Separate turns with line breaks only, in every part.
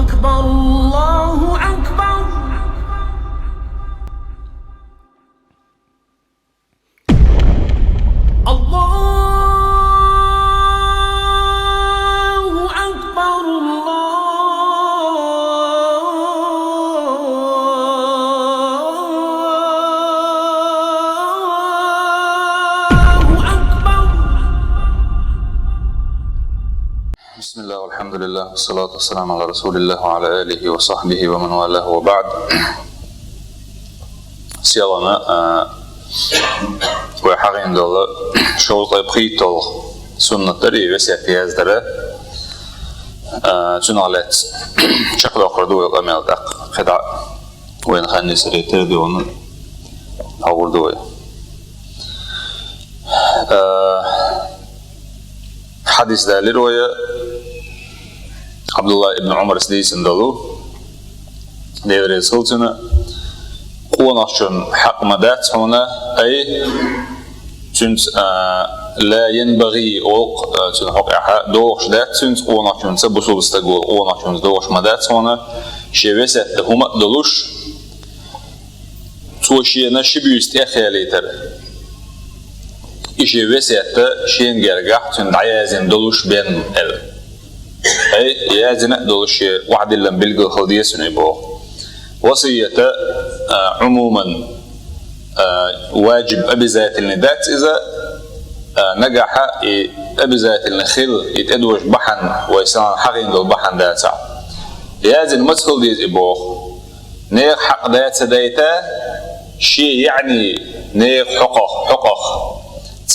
أكبر الله أكبر. الله أكبر الله أكبر.
بسم الله والحمد لله والصلاة والسلام على رسول الله وعلى آله وصحبه ومن والاه وبعد. سيالنا وحقين دولة شوط بخيطة سنة تري وسيات يازدرة تنالات شكل آخر دوية الأمال دق خدع وين خاني سري تردون أول دوية حديث ده لرواية عبد الله ابن عمر سديس اندلو دير سلطنة قوناشون حق مدات هنا أي تنت لا ينبغي أوق تن حق دوش دات تنت قوناشون سبسول استقول قوناشون دوش مدات هنا شبسة هما دلوش توشي نشبيست أخيالي تر إشي وسيلة شين جرجح تن دعيازن دلوش بين ال أي يازن دلوش واحد اللي بيلقى خلديس نبوه وصية عموما واجب أبي ذات الندات إذا نجح أبي ذات النخل يتدوج بحن ويسان حقين دول بحن داتا يازن مسخل ديز إبوه نيق حق داتا داتا شيء يعني نيق حقق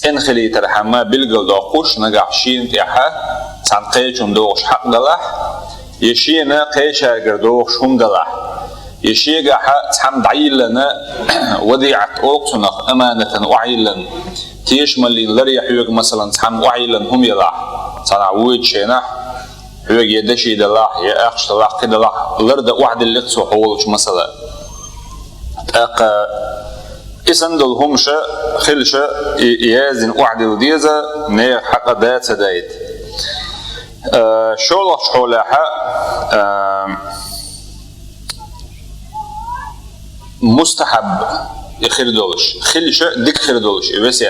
تنخلي ترحمه بلغل داقوش نجح شين تيحه تنقيشون دوغش حق دلح يشينا قيشا قردوغش هم دلح يشيغا حق تحمد عيلنا وديعة أوقتنا أمانة وعيلا تيشملين لري حيوغ مثلا تحمد وعيلا هم يلح تنعويد شينا حيوغ يدشي دلح يأخش دلح كدلح لرد وعد اللي قصو حولوش مثلا إسندل همشة خلشة يازن وعد ديزا نير حق دات دايت شولح شولحة مستحب يخردولش خلشة ديك خردولش بس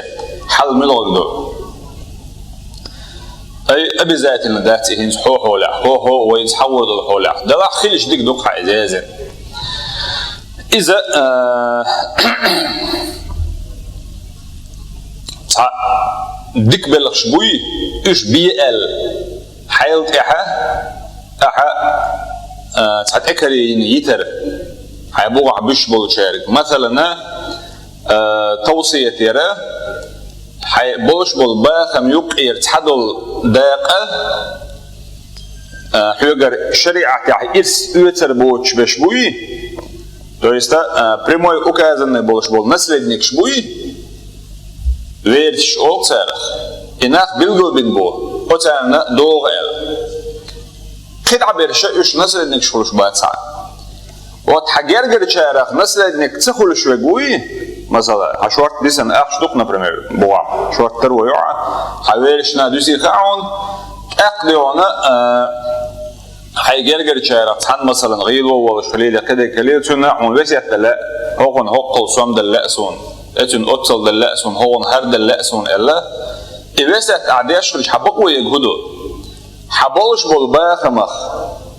حل ملغ دول أي أبي ذات الندات هنز هو ويتحول دول حولح ده لا خلش ديك دوك حق يازن إذا ديك بلغش بوي إيش بيال حيلت تحتكري يتر حيبوغ بش بول شارك مثلا توصية يرى حيبوش بول باخم يقير تحدل داقة حيوغر شريعة إرس يتر بوش بش بوي То есть, прямой указанный был наследник шбуи, верш олцерах, и нах билгл бин бо, оцерна доғел. Хид'a берша уж наследник шхулш баца. Вот хагергер чарах наследник цехулш вегуи, масала, а шорт дисан ах штук, например, буа, шорт второй, хаверш на дуси хаун, эклиона, حيجرجر شارع تحن مثلا غيلو ولا شليله كده كليتنا ونبسيت لا هون هقل صم دلقسون اتن اتصل دلقسون هون هر دلقسون الا يبسيت اعداش مش حبقوا يجهدوا حبولش بالباخمخ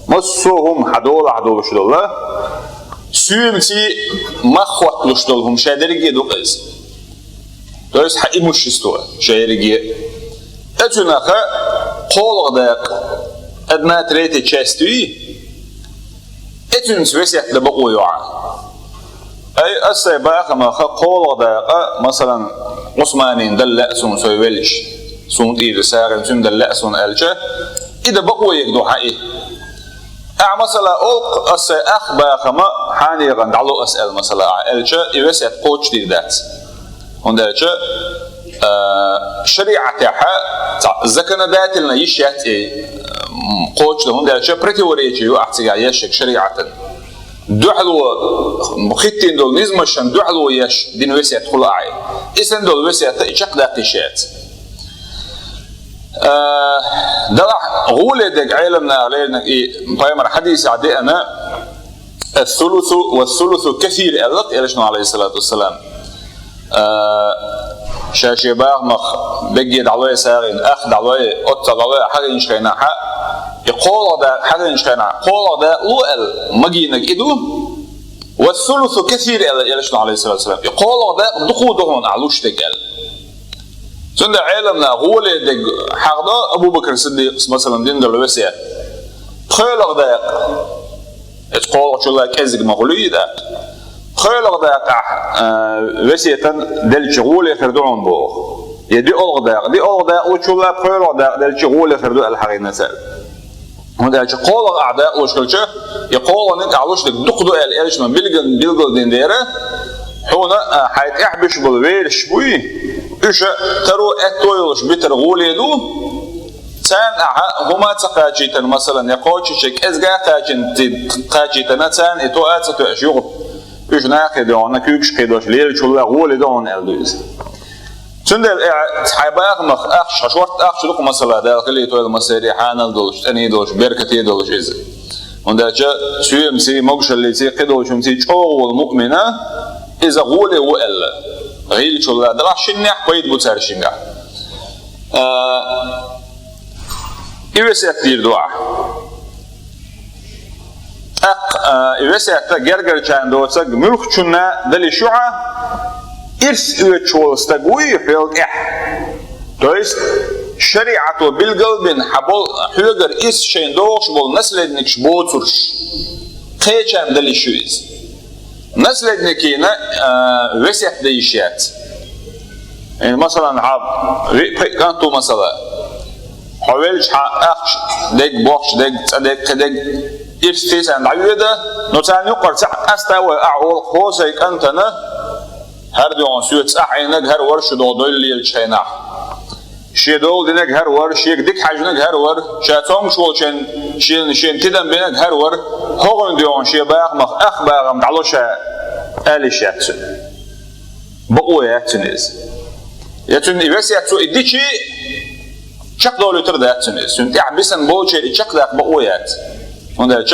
مصهم حدول عدولش دول سيمتي مخوت لش دولهم شادرجي دوقز دوس حقي مش استوى شادرجي اتنا خ قول داق одна третья часть этим связят لبقوا يوعى أي السباق ما خقول ذاق مثلا عثمانين دلأسون سويلش سون إيد سارن سون دلأسون ألجا إذا بقوا يقدو حقي مثلا أوق أخباق ما حاني غندعلو أسأل مثلا ألجا يوسيت قوش دي ذات هندلجا شريعة تاعها زكنا ذات لنا يشيات قوش ده هندلجا بريتوريجيو أحتيا يشك شريعة دحلو مختين دول نزمشان دحلو يش دين وسيت خلاعي إسن دول وسيت إشق داقيشات دلع غولة دق علمنا علينا بايمر حديث عدي أنا الثلث والثلث كثير ألق إلى شنو عليه الصلاة والسلام شاشي باغمخ بجي دعوة سارين أخ دعوة أط دعوة حاجة نشكينا حق يقول ده حاجة نشكينا قول ده لؤل مجينك إدو والثلث كثير إلى شنو عليه الصلاة والسلام يقول ده دخودهم علوش تقل سند علمنا غولة دق حقدا أبو بكر الصديق مثلا دين دلوسيا خيلق ده اتقول شو الله كذب مغلي ده خيلق ده وسيتا دل شغول يخردون بو يدي ألغ ده وشو الله خيلق ده دل شغول يخردون الحقيقة نسال هذا يقول أعداء وشكل شيء يقول إنك عروش دك دقدو الإيش من بيلجل دين ديره هنا حيت إحبش بالويرش بوي إيش ترو أتويلش بيتر غول يدو سان هما تقاجيتن مثلا يقولش شيء إزجا تقاجيتنا سان إتوات ستأشيغ إيش ناقد أنا كيوش كيدوش ليل شو غول يدون الدوز سند حيباغ مخ أخش شورت أخش لكم مثلا داخل اللي تويل مسيري حانل دوش تاني دوش بيركتي دوش إز وندرج شو مسي موجش اللي تي قدوش مسي شو المؤمنة إذا غول وإلا غير شو لا دراش شنيح بيد بوتسار شنيح إيوسيا كتير دعاء إيوسيا تجرجر كان دوتسق ملك شنا دلي شوعة إرس إيوتشول استقوي حيل تويست شريعة بالقلب حبل حيقر إس شين دوش بول نسل نكش بوترش خيشان دلي شويز نسل نكينا وسيح ديشيات يعني مثلا عب كانتو مثلا حوالش أخش ديك بوخش ديك إرس فيس عند عيودة نتان يقر أستوى أعول خوسيك أنتنا هر دیوان سویت أحينك هر ورش دودل لیل چینا شیدول دینک هر ور شیک دیک حجنک هر ور شاتم شو شین تدم بینک هر ور هون دیوان شی باغ مخ أخ باغم دعلوش آلشات بقويات نيز يتون إبسيات سو إديشي شق دولة تردات نيز سنت عبسن بوشي شق ذاك بقويات وده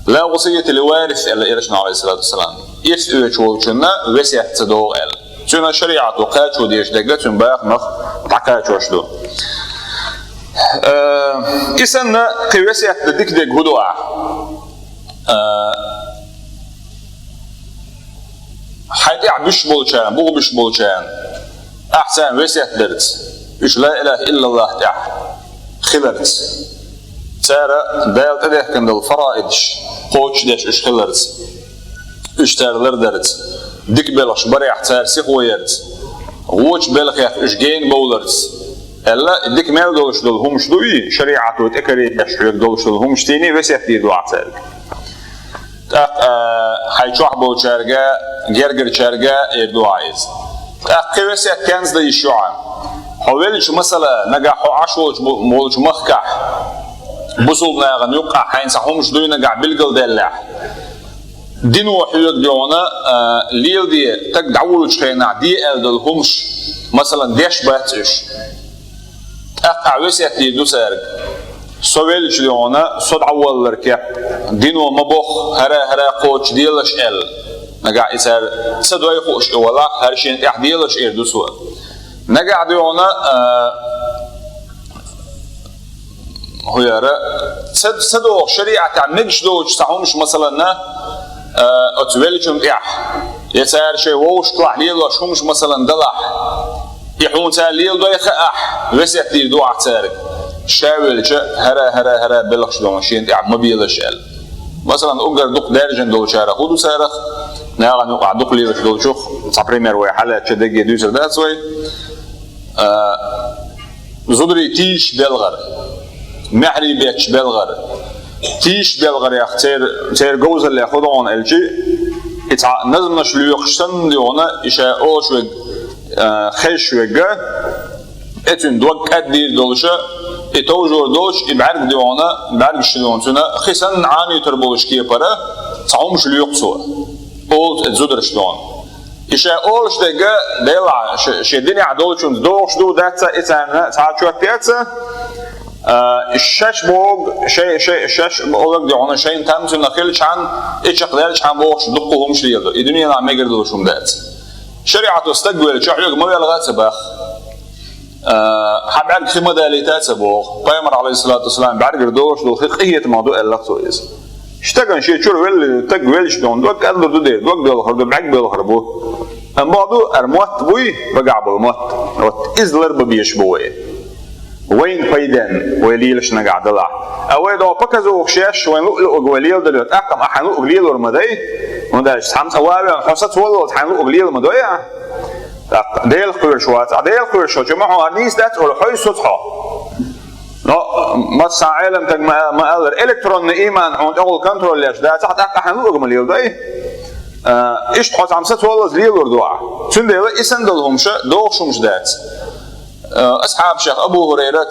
لا وصية لوارث إلا إيرشنا عليه الصلاة والسلام يسأل شو شنا وسيح تصدق إل شنا شريعة وقات شو ديش دقت باخ مخ تعكات شو شدو إسنا كوسيح تديك دق هدوء حياتي عبش بولشان بو بش بولشان أحسن وسيح درت إيش لا إله إلا الله تعالى خبرت سارة دايل تديه كند الفرائدش قوتش ديش إيش خلرت إيش تارلر درت ديك بلش بريح تار سيخويرت غوش بلخ يخ إيش جين بولرت إلا ديك مال دولش دول همش دوي شريعة وتأكري يشحيك دولش دول همش تيني وسيح دي دعا تارك حيشوح بول شارجا جرجر شارجا يدعايز قوسيح كنز دي الشعان حولش مثلا نجحوا عشوش مولش مخكح بصلنا غن يقع حين صحومش دوي نجع بالقل دلع دينو حيوك ديونا ليل دي تك دعولش خينا دي الدل همش مثلا ديش باتش أقع وسيح دي دو سارج سويلش ديونا صد عوال لركيا دينو مبوخ هرا قوتش ديلش ال نجع إسار سدوي خوش ولا هرشين إحديلش إردو سوا نجع ديونا هو يرى سدو شريعة عمجش دوش سعومش مثلا أتولجهم يسار شيء ووش طلع ليل شومش مثلا دلح يحون تال ليل دو يخأح وسيح دي دو عتارك شاول هرا بلخش دون شين ما بيلش ال مثلا أقدر دق دارجن دول شارع خدو سارخ ناقا نقع دق ليلش دول شوخ صبريمير وي حالة شدقية دوسر داتسوي زدري تيش بلغر محري بيتش بلغر تيش بلغر يا تير جوز اللي ياخدون الجي نزلنا شلوخ شتن ديونا إشاء أوشوك خيشوك اتون دوك أدير دولشة اتوجور دوش إبعرق ديونا بعرق شلون تنا خيسن عاني تربوش كيه برا تعومش ليقصوا قلت اتزدر شلون إشاء أولش دقة ديلا شدني عدولشون دوش دو داتا إتانا تعال داتا الشاش بوغ شاش بوغ ديونا شيء تامسون نخيل شان إيش قدرش شان بوغش دقهم شليلو الدنيا لا ميقدروشون دات شريعة استقبل شحيق ما يلغى سباخ حبعد خيمة داليتات سبوغ قيمر عليه الصلاة والسلام بعد قردوش دو خيقية موضوع اللقطويز اشتغل شيء شو ويل تقبل شلون دوك قدر دودي دوك بيلخر دو بعد بيلخر بو موضوع أرموت بوي بقع بالموت إزلر ببيش بوي وين فايدان ويليلش نقع دلع أوي دو بكزو وخشاش وين لؤلؤ قوليل دلوت أقم أحن لؤ قليل ورمدي ونداش حمس أوابي حصت والله حن لؤ قليل مدويا ديل قرشوات ديل قرشو جمعوا أرنيس دات ولا حي سطحه لا ما تساعلم تج ما قال الإلكترون إيمان عند أول كنترول ليش ده تحت أحن لؤ قمليل ده إيش تحط عمسات والله زليل وردوع سندل إسندلهم شا دوخشومش دات أصحاب شيخ أبو هريرة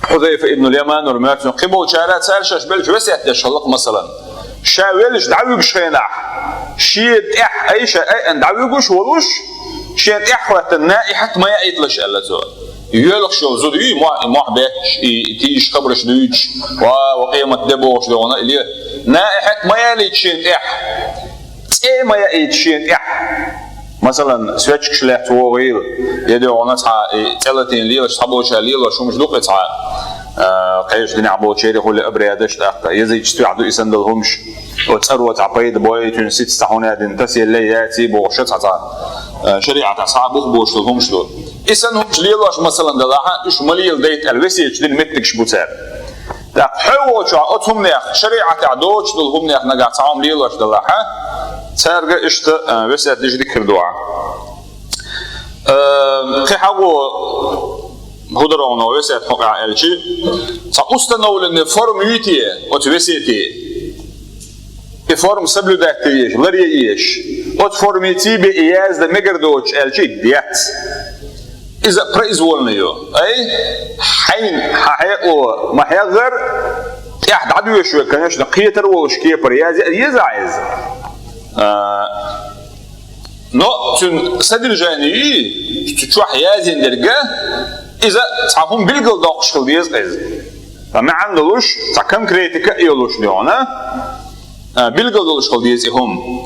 حذيفة ابن اليمان ورمات قبول شارات سالشش بلش بس يتشلق مثلا شاولش دعويش خيناح شيد إح أي شيء أن دعويش ولوش شيد إح وتنائحة ما يأيتلش إلا زود يقولك شو زود ما بيتش تيجي قبرش دويش وقيمة دبوش دونا اللي نائحة ما يليت شيد إح إيه ما يأيت شيد إح مثلا سويتش شلات وغير يدعونا تاع 30 ليرة صابوش ليرة شو مش دوق تاع قيش دنيا عبو شيري هو اللي أبريادش تاع يزيد تستعدوا يسندلهمش وتصروا تاع بيد بوي تنسيت تاعنا دنتسي اللي ياتي بوشة تاع شريعة تاع صعبوخ بوش لهمش دول يسنهمش ليرة مثلا دلاحة إيش مليل ديت الوسيج دين متكش بوتار تاع حول شو أتهم نيخ شريعة تاع دوش دلهم نيخ نجا تعام ليرة دلاحة تارجع إشت وسيات ليجدي كردوعة كحاجو هدرونه وسيات حقع الشيء سأستنول إن فورم يتيه وتوسيتي فورم سبلو داتيش لريش وتفورميتي بإياز ده مجردوش الشيء ديات إذا بريز ولنيو أي حين حقيقة ما حيغر يحد عدو شوي كانش نقيتر وشكيه بريازي يزعز نو تون سدر جاني تشوح يازين درجة إذا تعرفون بالقل داقش خل ديز إز فما عندلوش تعكم كريتيكا يولوش ليونا بالقل داقش خل ديز هم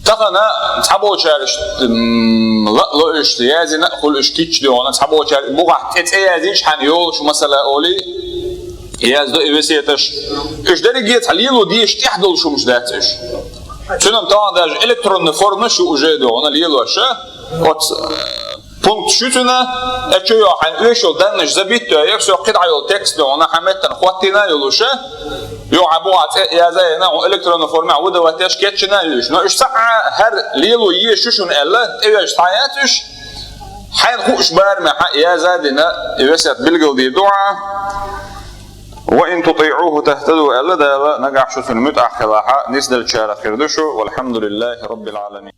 تقنا تعبوا شارش لا إيش يازين خل إيش كيتش ليونا تعبوا شارش بوقع تتيازيش حن يولش مثلا أولي ياز ده إيش إيش درجة حليلو ديش تحدل شو مش داتش شنو طبعا ده إلكترون فورم شو وجده أنا ليلو أشياء وات بونت شو تنا أشياء عن إيش ودنش زبيت يكسر قطعة التكست أنا حملت نخواتنا يلوشة يعبوات يا زي أنا إلكترون فورم عوده واتش كاتشنا ليش إيش ساعة هر ليلو يشوشون إلا إيش حياتش حين خوش بار مع يا زادنا يوسف بالقل دي دعاء وإن تطيعوه تهتدوا ألا نجح شو في المتعة خلاحة نسدل شارع خيردشو والحمد لله رب العالمين.